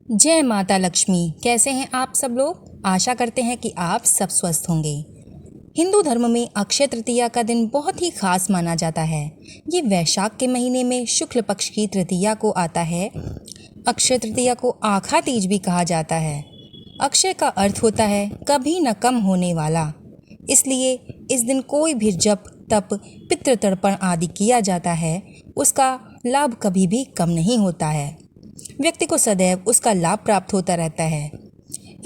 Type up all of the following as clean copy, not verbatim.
जय माता लक्ष्मी। कैसे हैं आप सब लोग? आशा करते हैं कि आप सब स्वस्थ होंगे। हिंदू धर्म में अक्षय तृतीया का दिन बहुत ही खास माना जाता है। ये वैशाख के महीने में शुक्ल पक्ष की तृतीया को आता है। अक्षय तृतीया को आखा तीज भी कहा जाता है। अक्षय का अर्थ होता है कभी न कम होने वाला। इसलिए इस दिन कोई भी जप तप पितृ तर्पण आदि किया जाता है, उसका लाभ कभी भी कम नहीं होता है। व्यक्ति को सदैव उसका लाभ प्राप्त होता रहता है।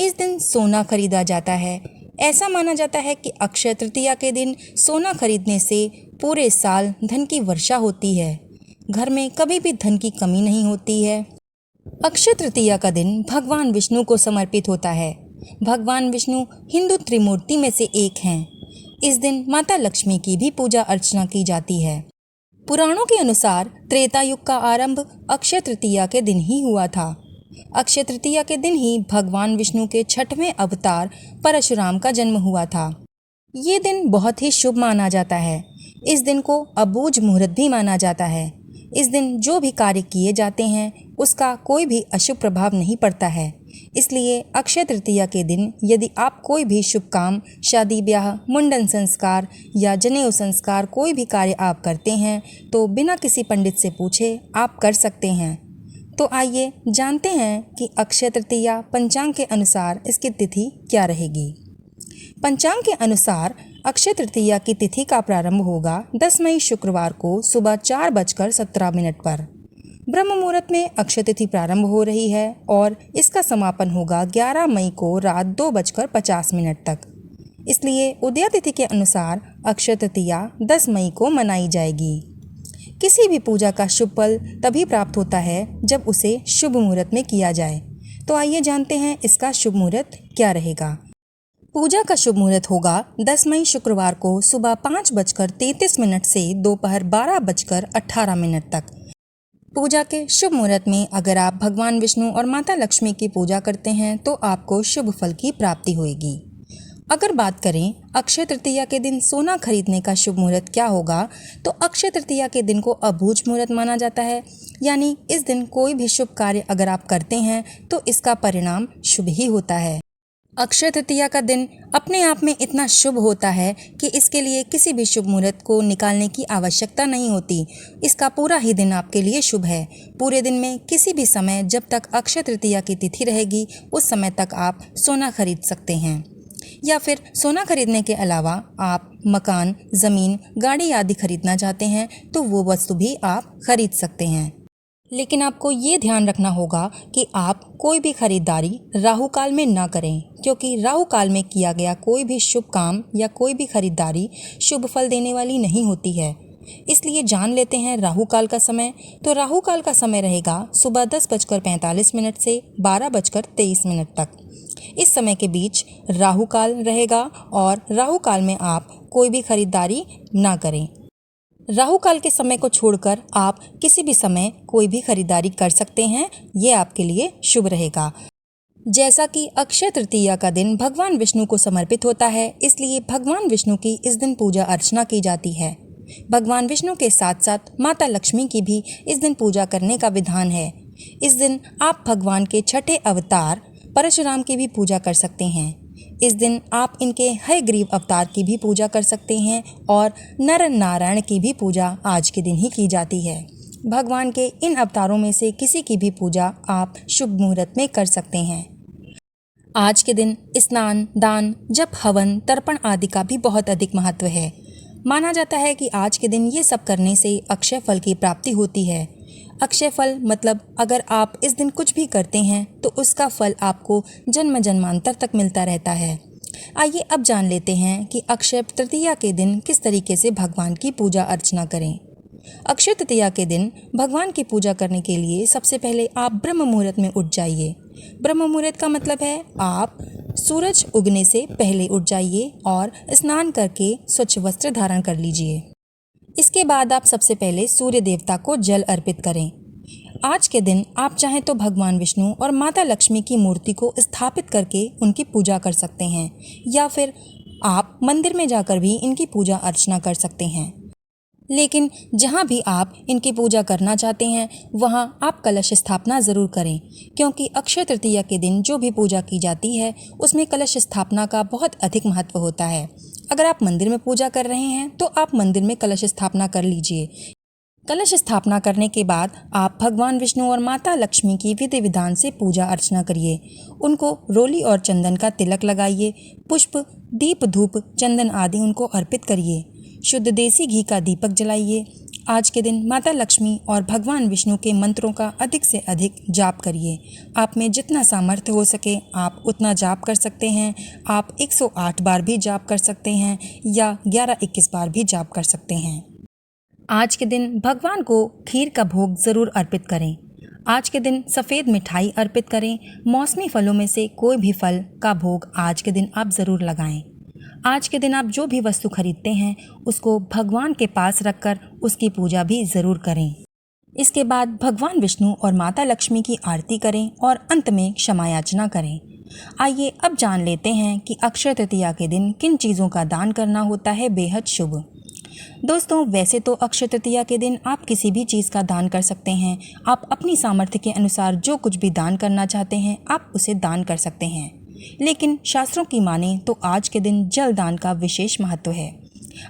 इस दिन सोना खरीदा जाता है। ऐसा माना जाता है कि अक्षय तृतीया के दिन सोना खरीदने से पूरे साल धन की वर्षा होती है। घर में कभी भी धन की कमी नहीं होती है। अक्षय तृतीया का दिन भगवान विष्णु को समर्पित होता है। भगवान विष्णु हिंदू त्रिमूर्ति में से एक हैं। इस दिन माता लक्ष्मी की भी पूजा अर्चना की जाती है। पुराणों के अनुसार त्रेता युग का आरंभ अक्षय तृतीया के दिन ही हुआ था। अक्षय तृतीया के दिन ही भगवान विष्णु के 6वें अवतार परशुराम का जन्म हुआ था। ये दिन बहुत ही शुभ माना जाता है। इस दिन को अबूझ मुहूर्त भी माना जाता है। इस दिन जो भी कार्य किए जाते हैं उसका कोई भी अशुभ प्रभाव नहीं पड़ता है। इसलिए अक्षय तृतीया के दिन यदि आप कोई भी शुभ काम, शादी ब्याह, मुंडन संस्कार या जनेऊ संस्कार कोई भी कार्य आप करते हैं तो बिना किसी पंडित से पूछे आप कर सकते हैं। तो आइए जानते हैं कि अक्षय तृतीया पंचांग के अनुसार इसकी तिथि क्या रहेगी। पंचांग के अनुसार अक्षय तृतीया की तिथि का प्रारंभ होगा 10 मई शुक्रवार को सुबह 4:17 पर। ब्रह्म मुहूर्त में अक्षय तिथि प्रारंभ हो रही है और इसका समापन होगा 11 मई को रात 2:50 तक। इसलिए उदय तिथि के अनुसार अक्षय तृतीया 10 मई को मनाई जाएगी। किसी भी पूजा का शुभ फल तभी प्राप्त होता है जब उसे शुभ मुहूर्त में किया जाए। तो आइए जानते हैं इसका शुभ मुहूर्त क्या रहेगा। पूजा का शुभ मुहूर्त होगा 10 मई शुक्रवार को सुबह 5:33 से दोपहर 12:18 तक। पूजा के शुभ मुहूर्त में अगर आप भगवान विष्णु और माता लक्ष्मी की पूजा करते हैं तो आपको शुभ फल की प्राप्ति होगी। अगर बात करें अक्षय तृतीया के दिन सोना खरीदने का शुभ मुहूर्त क्या होगा, तो अक्षय तृतीया के दिन को अबूझ मुहूर्त माना जाता है। यानी इस दिन कोई भी शुभ कार्य अगर आप करते हैं तो इसका परिणाम शुभ ही होता है। अक्षय तृतीया का दिन अपने आप में इतना शुभ होता है कि इसके लिए किसी भी शुभ मुहूर्त को निकालने की आवश्यकता नहीं होती। इसका पूरा ही दिन आपके लिए शुभ है। पूरे दिन में किसी भी समय जब तक अक्षय तृतीया की तिथि रहेगी उस समय तक आप सोना खरीद सकते हैं। या फिर सोना खरीदने के अलावा आप मकान, ज़मीन, गाड़ी आदि खरीदना चाहते हैं तो वो वस्तु भी आप खरीद सकते हैं। लेकिन आपको ये ध्यान रखना होगा कि आप कोई भी खरीदारी राहु काल में ना करें, क्योंकि राहु काल में किया गया कोई भी शुभ काम या कोई भी खरीदारी शुभ फल देने वाली नहीं होती है। इसलिए जान लेते हैं राहु काल का समय। तो राहु काल का समय रहेगा सुबह 10:45 से 12:23 तक। इस समय के बीच राहु काल रहेगा और राहु काल में आप कोई भी खरीदारी ना करें। राहु काल के समय को छोड़कर आप किसी भी समय कोई भी खरीदारी कर सकते हैं। ये आपके लिए शुभ रहेगा। जैसा कि अक्षय तृतीया का दिन भगवान विष्णु को समर्पित होता है, इसलिए भगवान विष्णु की इस दिन पूजा अर्चना की जाती है। भगवान विष्णु के साथ साथ माता लक्ष्मी की भी इस दिन पूजा करने का विधान है। इस दिन आप भगवान के 6ठे अवतार परशुराम की भी पूजा कर सकते हैं। इस दिन आप इनके हयग्रीव अवतार की भी पूजा कर सकते हैं और नर नारायण की भी पूजा आज के दिन ही की जाती है। भगवान के इन अवतारों में से किसी की भी पूजा आप शुभ मुहूर्त में कर सकते हैं। आज के दिन स्नान, दान, जप, हवन, तर्पण आदि का भी बहुत अधिक महत्व है। माना जाता है कि आज के दिन ये सब करने से अक्षय फल की प्राप्ति होती है। अक्षय फल मतलब अगर आप इस दिन कुछ भी करते हैं तो उसका फल आपको जन्म जन्मांतर तक मिलता रहता है। आइए अब जान लेते हैं कि अक्षय तृतीया के दिन किस तरीके से भगवान की पूजा अर्चना करें। अक्षय तृतीया के दिन भगवान की पूजा करने के लिए सबसे पहले आप ब्रह्म मुहूर्त में उठ जाइए। ब्रह्म मुहूर्त का मतलब है आप सूरज उगने से पहले उठ जाइए और स्नान करके स्वच्छ वस्त्र धारण कर लीजिए। इसके बाद आप सबसे पहले सूर्य देवता को जल अर्पित करें। आज के दिन आप चाहें तो भगवान विष्णु और माता लक्ष्मी की मूर्ति को स्थापित करके उनकी पूजा कर सकते हैं, या फिर आप मंदिर में जाकर भी इनकी पूजा अर्चना कर सकते हैं। लेकिन जहाँ भी आप इनकी पूजा करना चाहते हैं वहाँ आप कलश स्थापना ज़रूर करें, क्योंकि अक्षय तृतीया के दिन जो भी पूजा की जाती है उसमें कलश स्थापना का बहुत अधिक महत्व होता है। अगर आप मंदिर में पूजा कर रहे हैं तो आप मंदिर में कलश स्थापना कर लीजिए। कलश स्थापना करने के बाद आप भगवान विष्णु और माता लक्ष्मी की विधि विधान से पूजा अर्चना करिए। उनको रोली और चंदन का तिलक लगाइए, पुष्प, दीप, धूप, चंदन आदि उनको अर्पित करिए। शुद्ध देसी घी का दीपक जलाइए। आज के दिन माता लक्ष्मी और भगवान विष्णु के मंत्रों का अधिक से अधिक जाप करिए। आप में जितना सामर्थ्य हो सके आप उतना जाप कर सकते हैं। आप 108 बार भी जाप कर सकते हैं या 11-21 बार भी जाप कर सकते हैं। आज के दिन भगवान को खीर का भोग ज़रूर अर्पित करें। आज के दिन सफ़ेद मिठाई अर्पित करें। मौसमी फलों में से कोई भी फल का भोग आज के दिन आप ज़रूर लगाएं। आज के दिन आप जो भी वस्तु खरीदते हैं उसको भगवान के पास रखकर उसकी पूजा भी ज़रूर करें। इसके बाद भगवान विष्णु और माता लक्ष्मी की आरती करें और अंत में क्षमा याचना करें। आइए अब जान लेते हैं कि अक्षय तृतीया के दिन किन चीज़ों का दान करना होता है बेहद शुभ। दोस्तों, वैसे तो अक्षय तृतीया के दिन आप किसी भी चीज़ का दान कर सकते हैं। आप अपनी सामर्थ्य के अनुसार जो कुछ भी दान करना चाहते हैं आप उसे दान कर सकते हैं, लेकिन शास्त्रों की माने तो आज के दिन जल दान का विशेष महत्व है।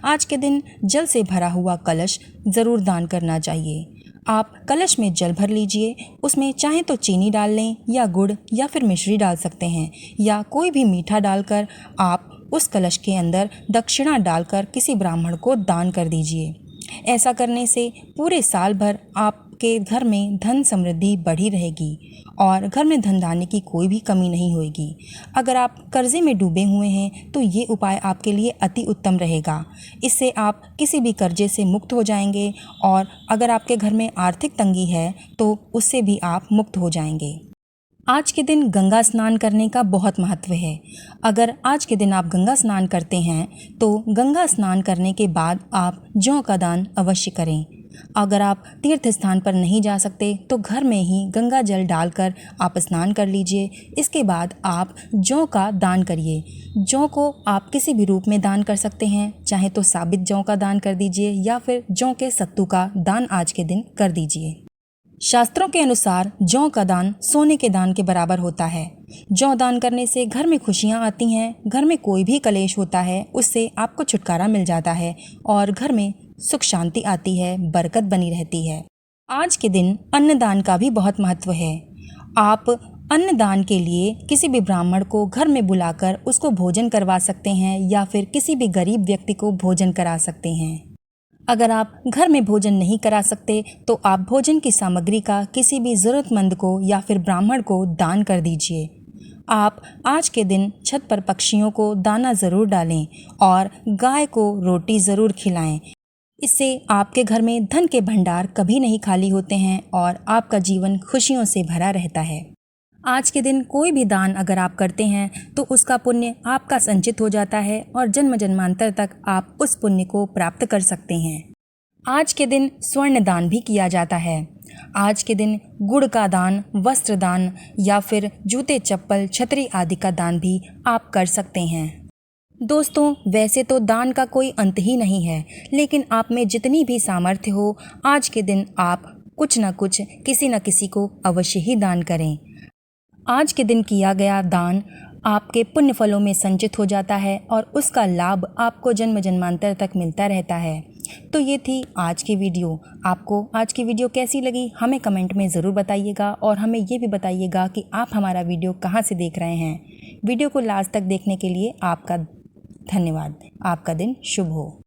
आज के दिन जल से भरा हुआ कलश ज़रूर दान करना चाहिए। आप कलश में जल भर लीजिए, उसमें चाहे तो चीनी डाल लें या गुड़ या फिर मिश्री डाल सकते हैं, या कोई भी मीठा डालकर आप उस कलश के अंदर दक्षिणा डालकर किसी ब्राह्मण को दान कर दीजिए। ऐसा करने से पूरे साल भर आपके घर में धन समृद्धि बढ़ी रहेगी और घर में धन धान्य की कोई भी कमी नहीं होगी। अगर आप कर्जे में डूबे हुए हैं तो ये उपाय आपके लिए अति उत्तम रहेगा। इससे आप किसी भी कर्जे से मुक्त हो जाएंगे और अगर आपके घर में आर्थिक तंगी है तो उससे भी आप मुक्त हो जाएंगे। आज के दिन गंगा स्नान करने का बहुत महत्व है। अगर आज के दिन आप गंगा स्नान करते हैं तो गंगा स्नान करने के बाद आप जौ का दान अवश्य करें। अगर आप तीर्थ स्थान पर नहीं जा सकते तो घर में ही गंगा जल डालकर आप स्नान कर लीजिए। इसके बाद आप जौ का दान करिए। जौ को आप किसी भी रूप में दान कर सकते हैं, चाहे तो साबित जौ का दान कर दीजिए या फिर जौ के सत्तू का दान आज के दिन कर दीजिए। शास्त्रों के अनुसार जौ का दान सोने के दान के बराबर होता है। जौ दान करने से घर में खुशियां आती हैं, घर में कोई भी कलेश होता है उससे आपको छुटकारा मिल जाता है और घर में सुख शांति आती है, बरकत बनी रहती है। आज के दिन अन्नदान का भी बहुत महत्व है। आप अन्नदान के लिए किसी भी ब्राह्मण को घर में बुलाकर उसको भोजन करवा सकते हैं या फिर किसी भी गरीब व्यक्ति को भोजन करा सकते हैं। अगर आप घर में भोजन नहीं करा सकते तो आप भोजन की सामग्री का किसी भी ज़रूरतमंद को या फिर ब्राह्मण को दान कर दीजिए। आप आज के दिन छत पर पक्षियों को दाना ज़रूर डालें और गाय को रोटी ज़रूर खिलाएं। इससे आपके घर में धन के भंडार कभी नहीं खाली होते हैं और आपका जीवन खुशियों से भरा रहता है। आज के दिन कोई भी दान अगर आप करते हैं तो उसका पुण्य आपका संचित हो जाता है और जन्म जन्मांतर तक आप उस पुण्य को प्राप्त कर सकते हैं। आज के दिन स्वर्ण दान भी किया जाता है। आज के दिन गुड़ का दान, वस्त्र दान या फिर जूते, चप्पल, छतरी आदि का दान भी आप कर सकते हैं। दोस्तों, वैसे तो दान का कोई अंत ही नहीं है, लेकिन आप में जितनी भी सामर्थ्य हो आज के दिन आप कुछ न कुछ किसी न किसी को अवश्य ही दान करें। आज के दिन किया गया दान आपके पुण्य फलों में संचित हो जाता है और उसका लाभ आपको जन्म जन्मांतर तक मिलता रहता है। तो ये थी आज की वीडियो। आपको आज की वीडियो कैसी लगी हमें कमेंट में ज़रूर बताइएगा और हमें ये भी बताइएगा कि आप हमारा वीडियो कहाँ से देख रहे हैं। वीडियो को लास्ट तक देखने के लिए आपका धन्यवाद। आपका दिन शुभ हो।